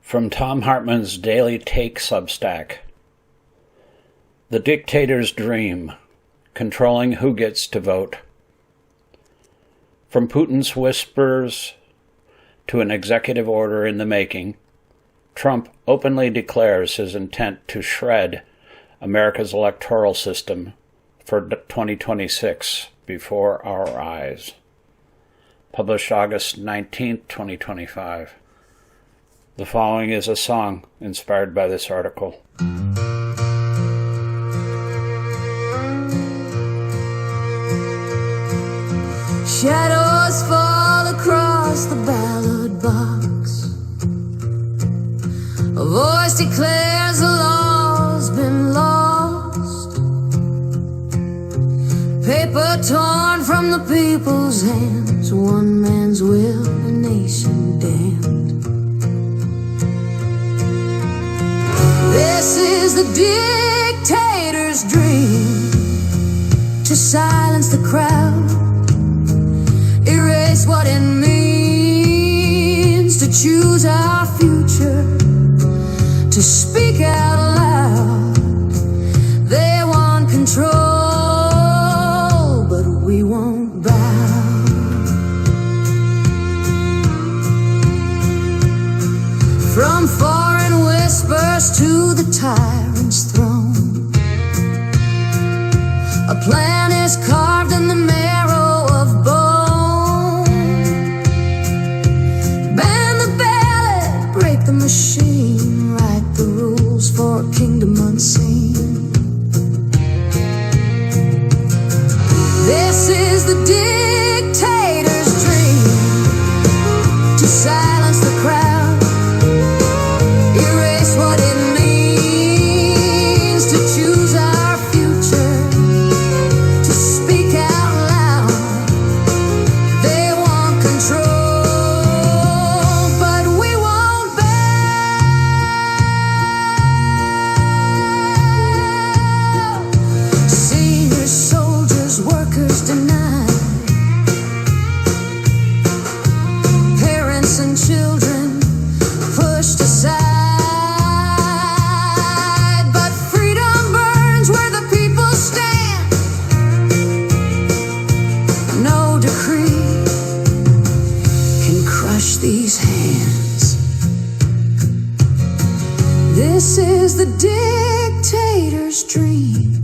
From Thom Hartmann's Daily Take Substack. The Dictator's Dream, Controlling Who Gets to Vote. From Putin's whispers to an executive order in the making, Trump openly declares his intent to shred America's electoral system for 2026 before our eyes. Published August 19, 2025. The following is a song inspired by this article. Shadows fall across the ballot box. A voice declares the law's been lost. Paper torn from the people's hands. One man's will, a nation damned. This is the dictator's dream, to silence the crowd, erase what it means to choose our future, to speak out loud. They want control, but we won't bow. From foreign whispers to the tyrant's throne, a plan is carved in the marrow of bone. Ban the ballot, break the machine, write the rules for a kingdom unseen. This is the dictator's dream, to silence the crowd, erase what it means to choose our future, to speak out loud. They want control, but we won't bow. Senior soldiers, workers denied, parents and children pushed aside. But freedom burns where the people stand. No decree can crush these hands. This is the dictator's dream,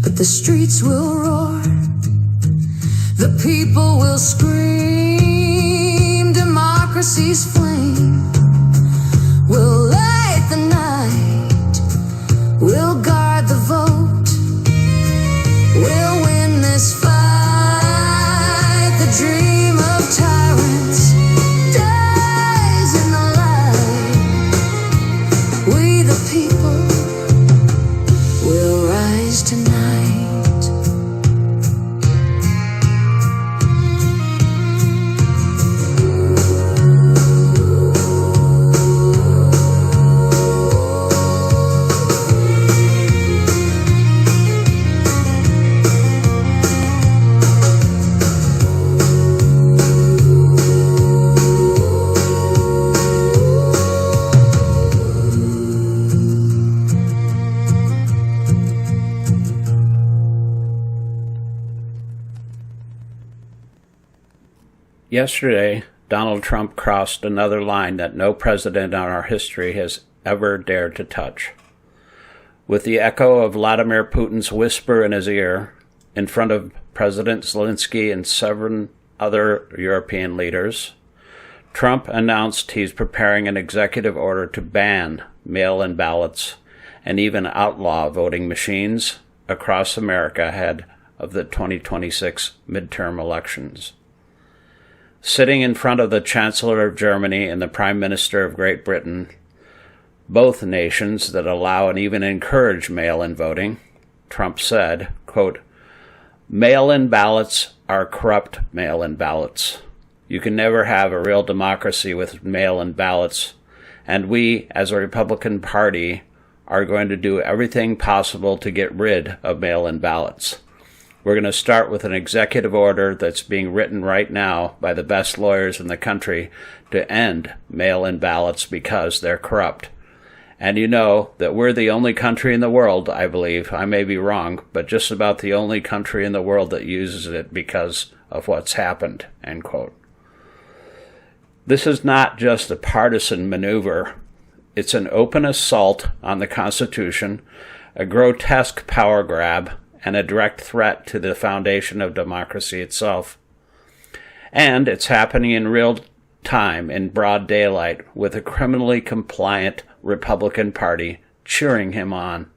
but the streets will roar, the people will scream, democracy's flame will light the night, we'll guard the vote, we'll win this fight. The dream of tyrants dies in the light. We the people will rise tonight. Yesterday, Donald Trump crossed another line that no president in our history has ever dared to touch. With the echo of Vladimir Putin's whisper in his ear, in front of President Zelensky and 7 other European leaders, Trump announced he's preparing an executive order to ban mail-in ballots and even outlaw voting machines across America ahead of the 2026 midterm elections. Sitting in front of the Chancellor of Germany and the Prime Minister of Great Britain, both nations that allow and even encourage mail-in voting, Trump said, quote, "Mail-in ballots are corrupt mail-in ballots. You can never have a real democracy with mail-in ballots, and we, as a Republican Party, are going to do everything possible to get rid of mail-in ballots. We're going to start with an executive order that's being written right now by the best lawyers in the country to end mail-in ballots because they're corrupt. And you know that we're the only country in the world, I believe, I may be wrong, but just about the only country in the world that uses it because of what's happened, end quote. This is not just a partisan maneuver. It's an open assault on the Constitution, a grotesque power grab, and a direct threat to the foundation of democracy itself. And it's happening in real time, in broad daylight, with a criminally compliant Republican Party cheering him on.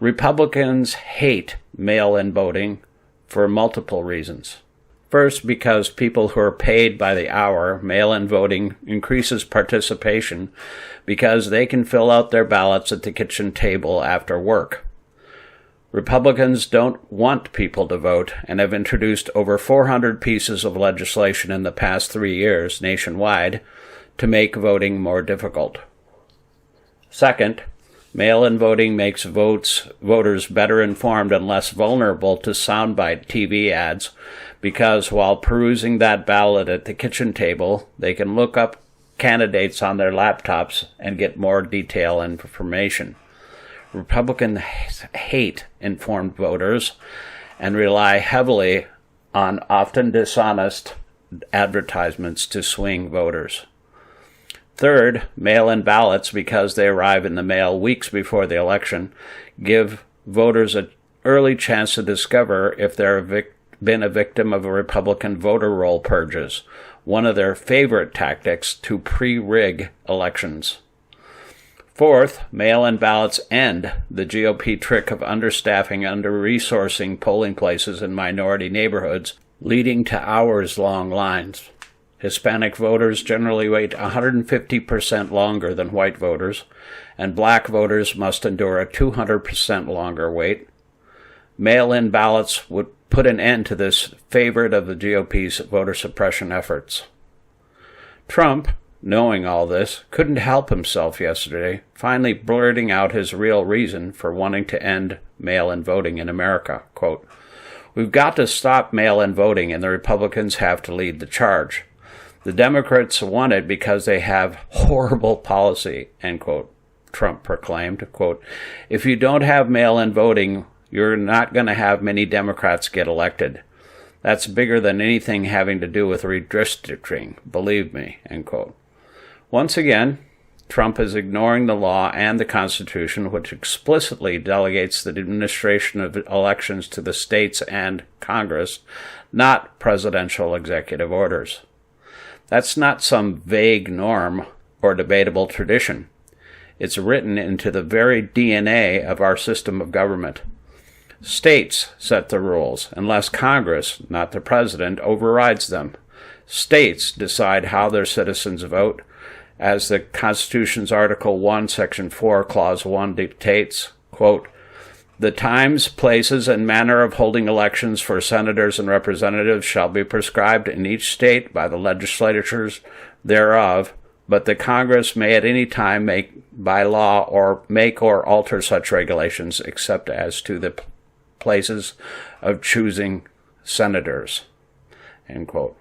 Republicans hate mail-in voting for multiple reasons. First, because people who are paid by the hour, mail-in voting increases participation because they can fill out their ballots at the kitchen table after work. Republicans don't want people to vote and have introduced over 400 pieces of legislation in the past 3 years nationwide to make voting more difficult. Second, mail-in voting makes voters better informed and less vulnerable to soundbite TV ads because while perusing that ballot at the kitchen table, they can look up candidates on their laptops and get more detailed information. Republicans hate informed voters and rely heavily on often dishonest advertisements to swing voters. Third, mail-in ballots, because they arrive in the mail weeks before the election, give voters an early chance to discover if they've been a victim of a Republican voter roll purges, one of their favorite tactics to pre-rig elections. Fourth, mail-in ballots end the GOP trick of understaffing, under-resourcing polling places in minority neighborhoods, leading to hours-long lines. Hispanic voters generally wait 150% longer than white voters, and black voters must endure a 200% longer wait. Mail-in ballots would put an end to this favorite of the GOP's voter suppression efforts. Trump, knowing all this, couldn't help himself yesterday, finally blurting out his real reason for wanting to end mail-in voting in America. Quote, "We've got to stop mail-in voting and the Republicans have to lead the charge. The Democrats want it because they have horrible policy," end quote, Trump proclaimed. Quote, "If you don't have mail-in voting, you're not going to have many Democrats get elected. That's bigger than anything having to do with redistricting, believe me," end quote. Once again, Trump is ignoring the law and the Constitution, which explicitly delegates the administration of elections to the states and Congress, not presidential executive orders. That's not some vague norm or debatable tradition. It's written into the very DNA of our system of government. States set the rules, unless Congress, not the president, overrides them. States decide how their citizens vote, as the Constitution's Article 1, Section 4, Clause 1 dictates, quote, "The times, places, and manner of holding elections for senators and representatives shall be prescribed in each state by the legislatures thereof, but the Congress may at any time make by law or make or alter such regulations except as to the places of choosing senators," end quote.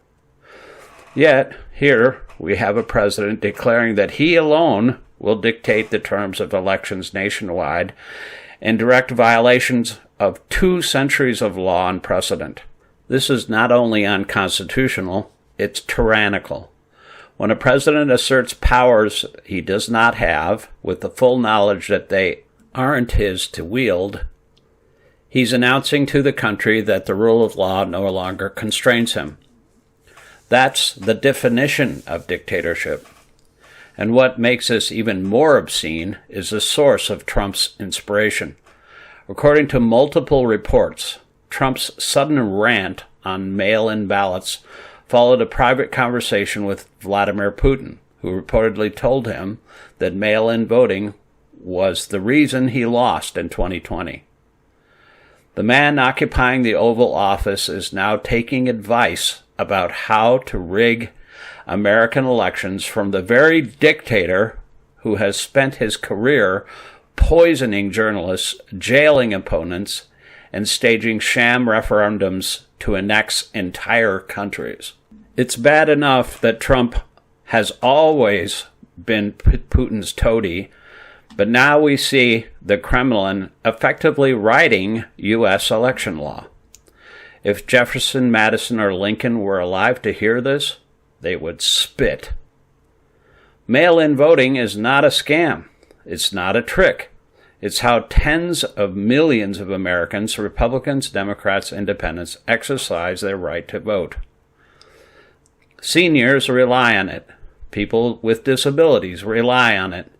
Yet, here we have a president declaring that he alone will dictate the terms of elections nationwide in direct violations of 2 centuries of law and precedent. This is not only unconstitutional, it's tyrannical. When a president asserts powers he does not have, with the full knowledge that they aren't his to wield, he's announcing to the country that the rule of law no longer constrains him. That's the definition of dictatorship. And what makes this even more obscene is the source of Trump's inspiration. According to multiple reports, Trump's sudden rant on mail-in ballots followed a private conversation with Vladimir Putin, who reportedly told him that mail-in voting was the reason he lost in 2020. The man occupying the Oval Office is now taking advice about how to rig American elections from the very dictator who has spent his career poisoning journalists, jailing opponents, and staging sham referendums to annex entire countries. It's bad enough that Trump has always been Putin's toady, but now we see the Kremlin effectively writing U.S. election law. If Jefferson, Madison, or Lincoln were alive to hear this, they would spit. Mail-in voting is not a scam. It's not a trick. It's how tens of millions of Americans, Republicans, Democrats, Independents, exercise their right to vote. Seniors rely on it. People with disabilities rely on it.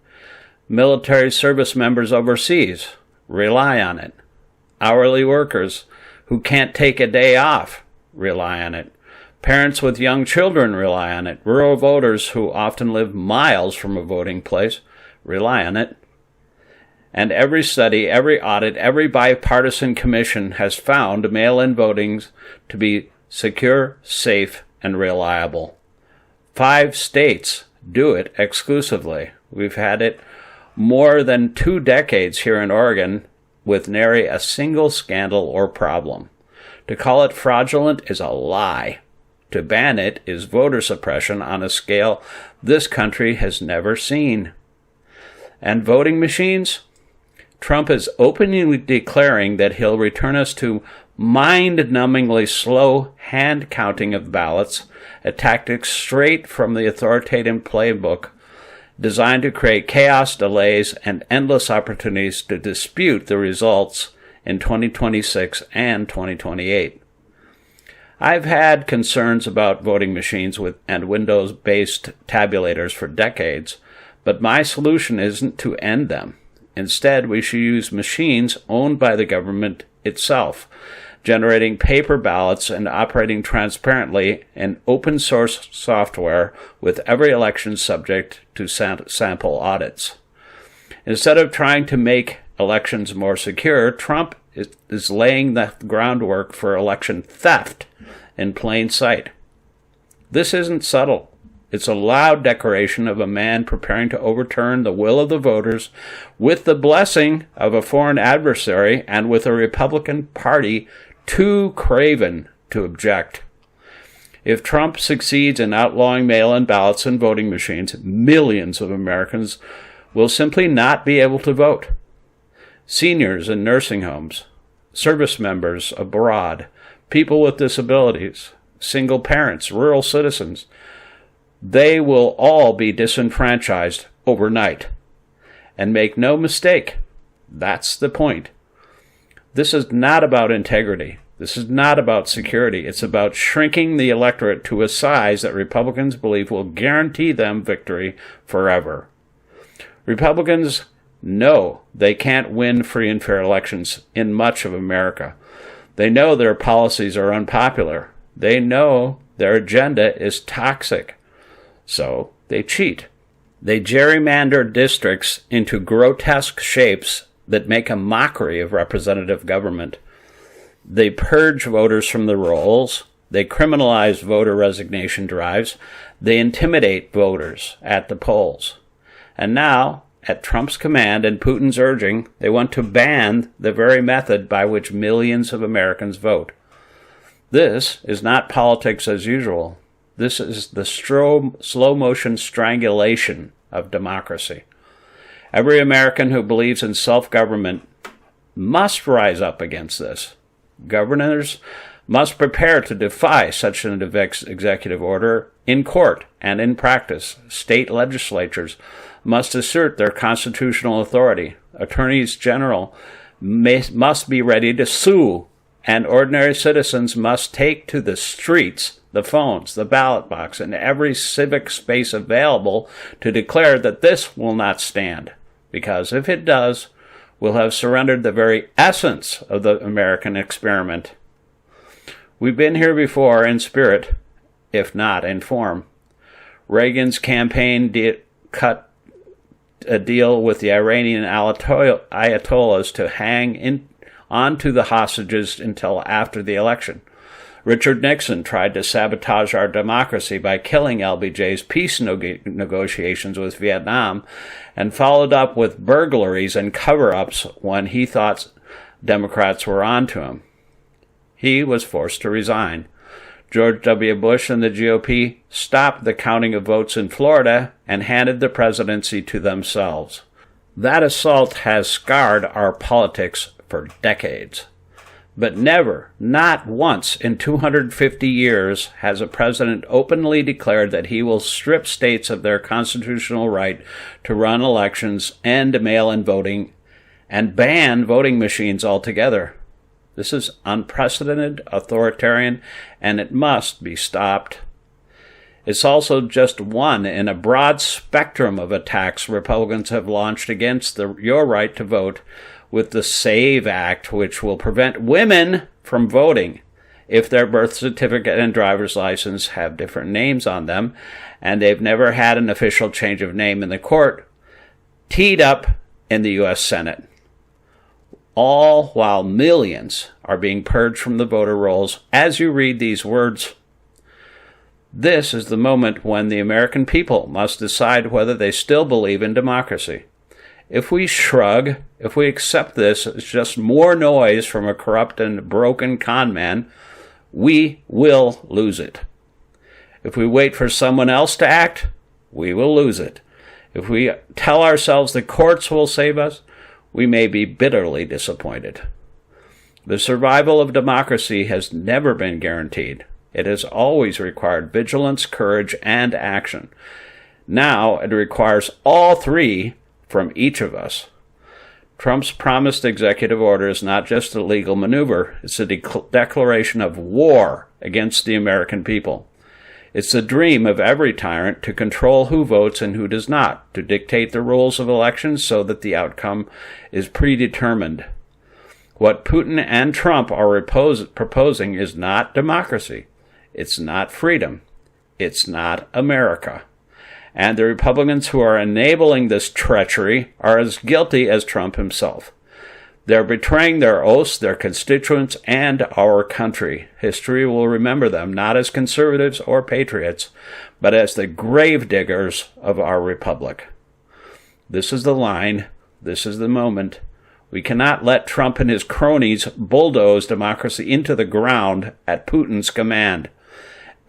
Military service members overseas rely on it. Hourly workers who can't take a day off rely on it. Parents with young children rely on it. Rural voters who often live miles from a voting place rely on it. And every study, every audit, every bipartisan commission has found mail-in voting to be secure, safe, and reliable. 5 states do it exclusively. We've had it more than 2 decades here in Oregon with nary a single scandal or problem. To call it fraudulent is a lie. To ban it is voter suppression on a scale this country has never seen. And voting machines? Trump is openly declaring that he'll return us to mind-numbingly slow hand counting of ballots, a tactic straight from the authoritative playbook designed to create chaos, delays, and endless opportunities to dispute the results in 2026 and 2028. I've had concerns about voting machines and Windows-based tabulators for decades, but my solution isn't to end them. Instead, we should use machines owned by the government itself, generating paper ballots and operating transparently in open-source software with every election subject to sample audits. Instead of trying to make elections more secure, Trump is laying the groundwork for election theft in plain sight. This isn't subtle. It's a loud declaration of a man preparing to overturn the will of the voters with the blessing of a foreign adversary and with a Republican Party too craven to object. If Trump succeeds in outlawing mail-in ballots and voting machines, millions of Americans will simply not be able to vote. Seniors in nursing homes, service members abroad, people with disabilities, single parents, rural citizens, they will all be disenfranchised overnight. And make no mistake, that's the point. This is not about integrity. This is not about security. It's about shrinking the electorate to a size that Republicans believe will guarantee them victory forever. Republicans know they can't win free and fair elections in much of America. They know their policies are unpopular. They know their agenda is toxic. So they cheat. They gerrymander districts into grotesque shapes that make a mockery of representative government. They purge voters from the rolls. They criminalize voter resignation drives. They intimidate voters at the polls. And now, at Trump's command and Putin's urging, they want to ban the very method by which millions of Americans vote. This is not politics as usual. This is the slow-motion strangulation of democracy. Every American who believes in self-government must rise up against this. Governors must prepare to defy such an executive order in court and in practice. State legislatures must assert their constitutional authority. Attorneys general must be ready to sue, and ordinary citizens must take to the streets, the phones, the ballot box, and every civic space available to declare that this will not stand. Because if it does, we'll have surrendered the very essence of the American experiment. We've been here before in spirit, if not in form. Reagan's campaign cut a deal with the Iranian Ayatollahs to hang onto the hostages until after the election. Richard Nixon tried to sabotage our democracy by killing LBJ's peace negotiations with Vietnam and followed up with burglaries and cover-ups when he thought Democrats were on to him. He was forced to resign. George W. Bush and the GOP stopped the counting of votes in Florida and handed the presidency to themselves. That assault has scarred our politics for decades. But never, not once in 250 years, has a president openly declared that he will strip states of their constitutional right to run elections, end mail-in voting, and ban voting machines altogether. This is unprecedented, authoritarian, and it must be stopped. It's also just one in a broad spectrum of attacks Republicans have launched against your right to vote, with the SAVE Act, which will prevent women from voting if their birth certificate and driver's license have different names on them, and they've never had an official change of name in the court, teed up in the U.S. Senate. All while millions are being purged from the voter rolls as you read these words. This is the moment when the American people must decide whether they still believe in democracy. If we shrug, if we accept this as just more noise from a corrupt and broken con man, we will lose it. If we wait for someone else to act, we will lose it. If we tell ourselves the courts will save us, we may be bitterly disappointed. The survival of democracy has never been guaranteed. It has always required vigilance, courage, and action. Now it requires all three from each of us. Trump's promised executive order is not just a legal maneuver. It's a declaration of war against the American people. It's the dream of every tyrant to control who votes and who does not, to dictate the rules of elections so that the outcome is predetermined. What Putin and Trump are proposing is not democracy. It's not freedom. It's not America. And the Republicans who are enabling this treachery are as guilty as Trump himself. They're betraying their oaths, their constituents, and our country. History will remember them not as conservatives or patriots, but as the gravediggers of our republic. This is the line. This is the moment. We cannot let Trump and his cronies bulldoze democracy into the ground at Putin's command.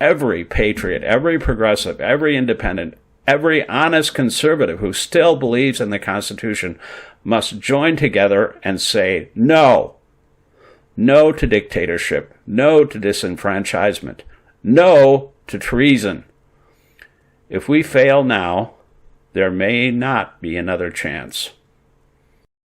Every patriot, every progressive, every independent, every honest conservative who still believes in the Constitution must join together and say no. No to dictatorship. No to disenfranchisement. No to treason. If we fail now, there may not be another chance.